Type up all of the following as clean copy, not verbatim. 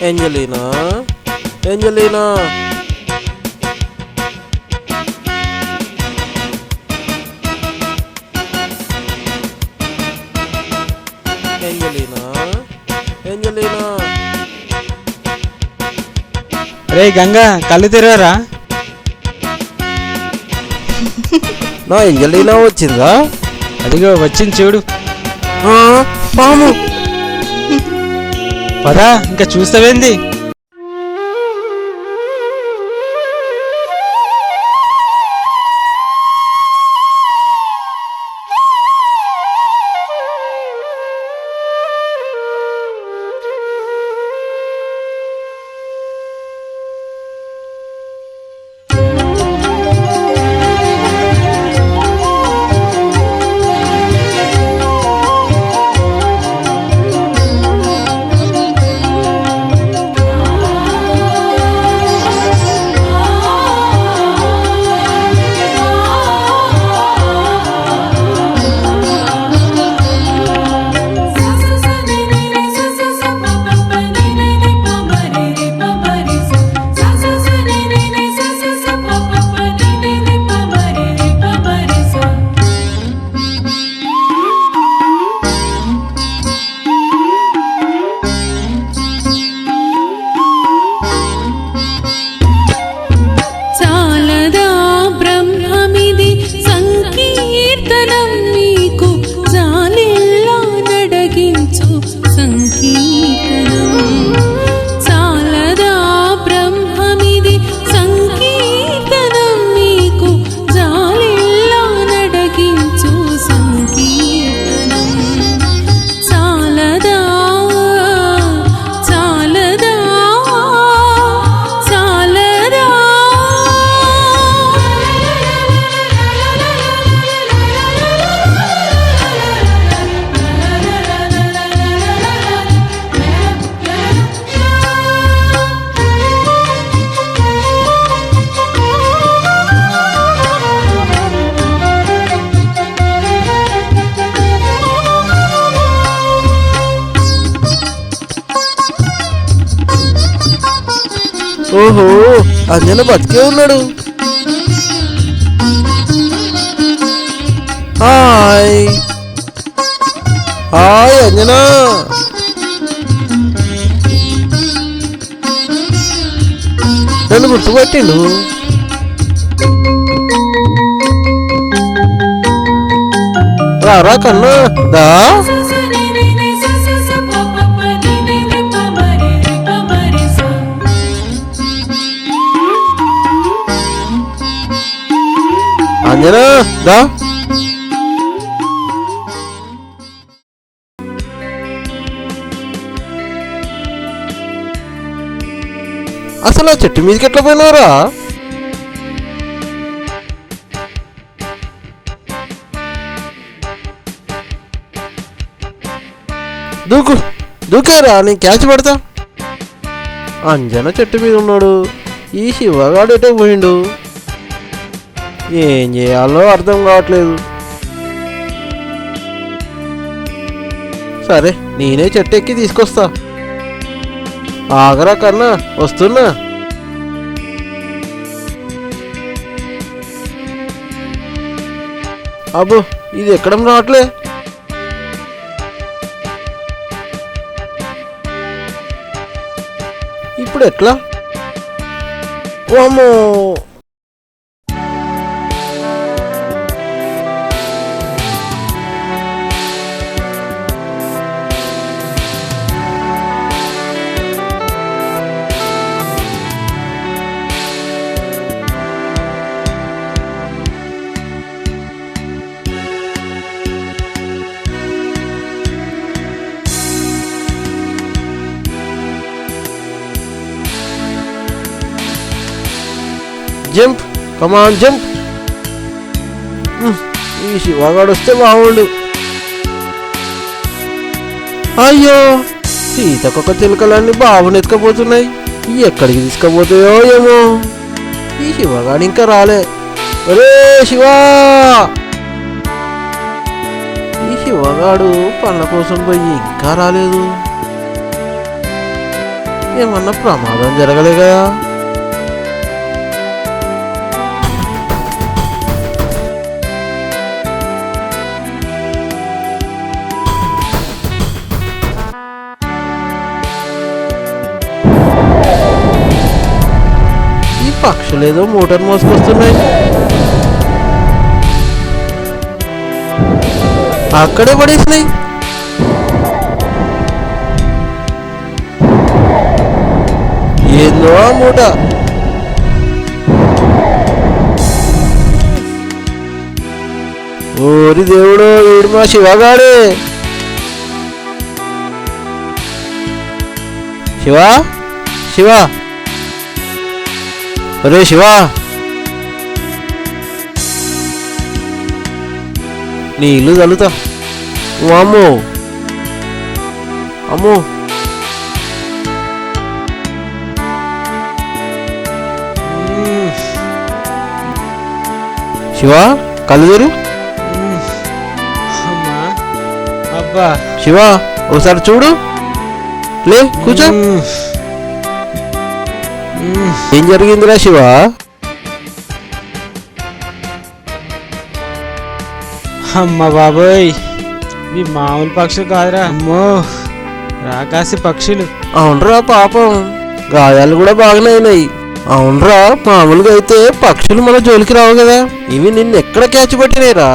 Angelina Angelina Angelina Angelina రే గంగా కళ్ళు తెరవరా. నా Angelina వచ్చిందా? అదిగో వచ్చింది చూడు. పాము. పదా ఇంకా చూస్తావేంది? ఓహో, అంజన బతికే ఉన్నాడు. Hi hi Anjana. నన్ను గుర్తుపట్టిండు. రారా కన్నా దా. అంజనా దా. అసలు ఆ చెట్టు మీదకి ఎట్లా పోయినారా? దూకు దూకేరా, నేను క్యాచ్ పడతా. అంజన చెట్టు మీద ఉన్నాడు, ఈ శివగాడు ఎటో పోయిండు. ఏం చేయాలో అర్థం కావట్లేదు. సరే నేనే చెట్టు ఎక్కి తీసుకొస్తా. ఆగరా కన్నా, వస్తున్నా. అబ్బో, ఇది ఎక్కడం రావట్లే. ఇప్పుడు ఎట్లా? వామ్మో, జంప్, కమాన్ జంప్. ఈ శివగాడు వస్తే బాగుండు. అయ్యో, సీతకొక చిలుకలన్నీ బాబుని ఎత్తుకపోతున్నాయి. ఎక్కడికి తీసుకుపోతాయో ఏమో. ఈ శివగాడు ఇంకా రాలే. ఒరే శివా, ఈ శివగాడు పళ్ళ కోసం పోయి ఇంకా రాలేదు. ఏమన్నా ప్రమాదం జరగలే కదా? ఈ పక్షులు ఏదో మోటార్ మోసుకొస్తున్నాయి. అక్కడే పడేసినాయి. ఏందో ఆ మూట. ఓరి దేవుడు, వీడు మా శివగాడే. శివా, శివా, ఒరే శివా, నీ ఇల్లు చల్లుతా. అమ్మో అమ్మో, శివా కళ్ళు తెరు. అమ్మా అబ్బా. శివా ఒకసారి చూడు. లే కూర్చో. ఏం జరిగిందిరా శివా? అమ్మ బాబోయ్, ఇవి మామూలు పక్షులు కాదురా. అమ్మో, రాకాసి పక్షులు. అవునరా పాపం, గాయాలు కూడా బాగానే అయినాయి. అవునరా, మామూలుగా అయితే పక్షులు మన జోలికి రావు కదా. ఇవి నిన్ను ఎక్కడ క్యాచ్ పట్టినాయిరా?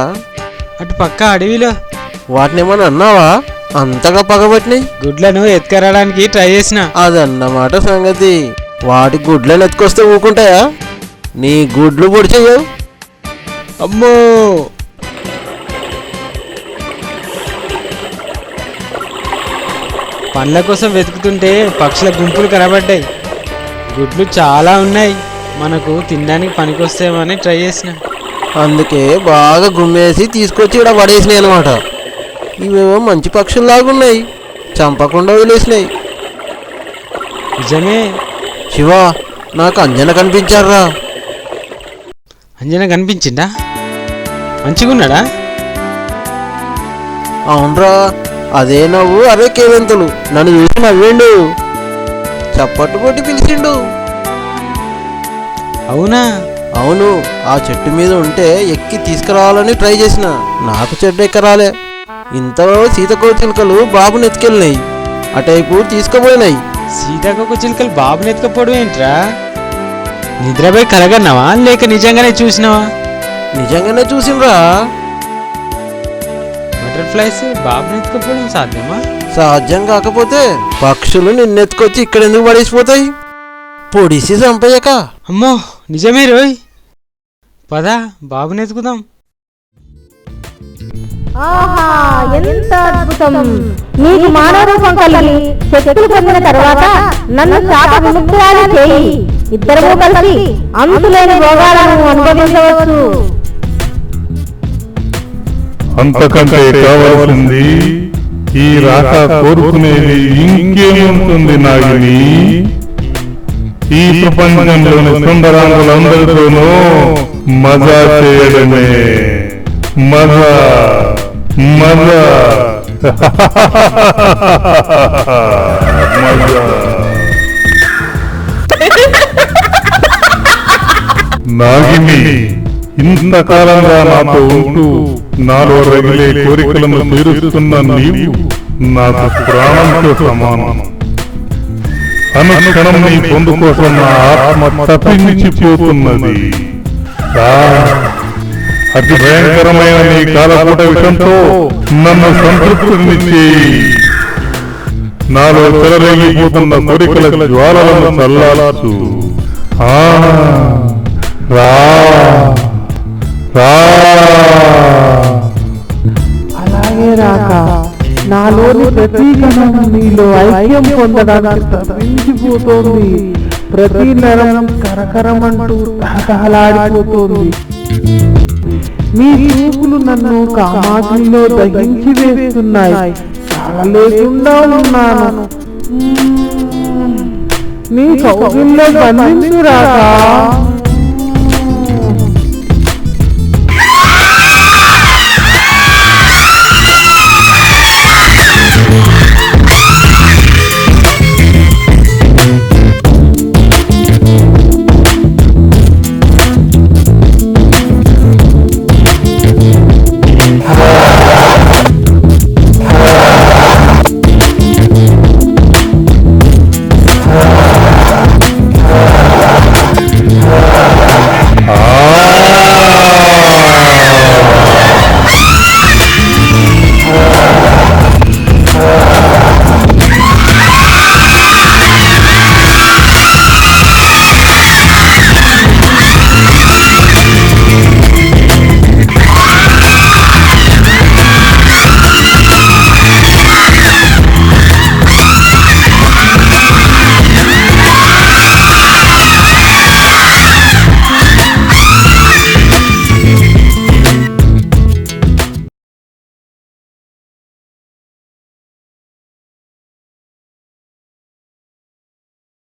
అటు పక్క అడవిలో. వాటిని ఏమన్నా అన్నావా? అంతగా పగబట్టినాయి. గుడ్లను ఎత్తుకరావడానికి ట్రై చేసిన. అదన్నమాట సంగతి. వాటి గుడ్లను ఎత్తుకొస్తే ఊకుంటాయా? నీ గుడ్లు పొడిచేయవు. అమ్మో, పండ్ల కోసం వెతుకుతుంటే పక్షుల గుంపులు కనబడ్డాయి. గుడ్లు చాలా ఉన్నాయి, మనకు తినడానికి పనికొస్తేమని ట్రై చేసిన. అందుకే బాగా గుమ్మేసి తీసుకొచ్చి ఇక్కడ పడేసినాయి అనమాట. ఇవేమో మంచి పక్షుల్లాగున్నాయి, చంపకుండా వదిలేసినాయి. నిజమే శివా, నాకు అంజన కనిపించారా? అంజన కనిపించిందా? మంచిగున్నాడా? అవునరా, అదే నవ్వు, అదే కేవెంతలు. నన్ను చూసి నవ్విండు, చప్పట్టు కొట్టి పిలిచిండు. అవునా? అవును, ఆ చెట్టు మీద ఉంటే ఎక్కి తీసుకురావాలని ట్రై చేసిన. నాకు చెట్టు ఎక్కరాలే. ఇంతలో సీతకోచిలుకలు బాబుని ఎత్తుకెళ్ళినాయి, అటైపు తీసుకుపోయినాయి. సీతాకోక చిలుకలు బాబుని ఎత్తుకపోవడం ఏంట్రా? నిద్రపోయి కలగన్నావా లేక నిజంగానే చూసినావా? నిజంగానే చూసిండ్రా. బటర్ఫ్లైస్ బాబుని ఎత్తుకపోవడం సాధ్యమా? సాధ్యం కాకపోతే పక్షులు నిన్నెత్తుకొచ్చి ఇక్కడెందుకు పడేసిపోతాయి? పొడిసి చంపయ్యాక. అమ్మో నిజమే రోయ్, పద బాబుని ఎత్తుకుదాం. ఆహా, ఎంత అద్భుతం! నీకు మానవ రూపం కలిగి శక్తులు పొందిన తర్వాత నన్ను శాప విముక్తురాలు చేయి. ఇద్దరము కలిసి అంతులేని భోగాలను అనుభవించవచ్చు. అంతకంటే కావాల్సింది ఈ రాక కోరుకునేది ఇంకేముంటుంది నాగిని? ఈ ప్రపంచంలోని సుందరాంగులందరితోనూ మజా చేయడమే. మజా మజా మజా. నాగిని, ఇంతకాలంగా నాతో ఉంటూ నాలో రగిలే కోరికలను తీరుస్తున్న నీవు నాకు ప్రాణంతో సమానం. అనుక్షణం నీ పొందు కోసం నా ఆత్మ తప్పించిపోతున్నది. అతి భయంకరమైన నీ కాలపూట విషంతో నన్ను సంతృప్తిని చేయి. నాలో చెలరేగిపోతున్న కోరికల జ్వాలలను చల్లార్చు. రా రా. అలాగే రాక, నాలోని ప్రతి కణం నీలో ఐక్యం పొందడానికి తప్పించిపోతోంది. ప్రతి నరం కరకరమంటూ తహతహలాడిపోతోంది. మీ చూపులు నన్ను కామాగ్నిలో దహించి వేస్తున్నాయి. చాలలేకుండా ఉన్నాను. నీ కౌగిల్లో బంధించు రాక.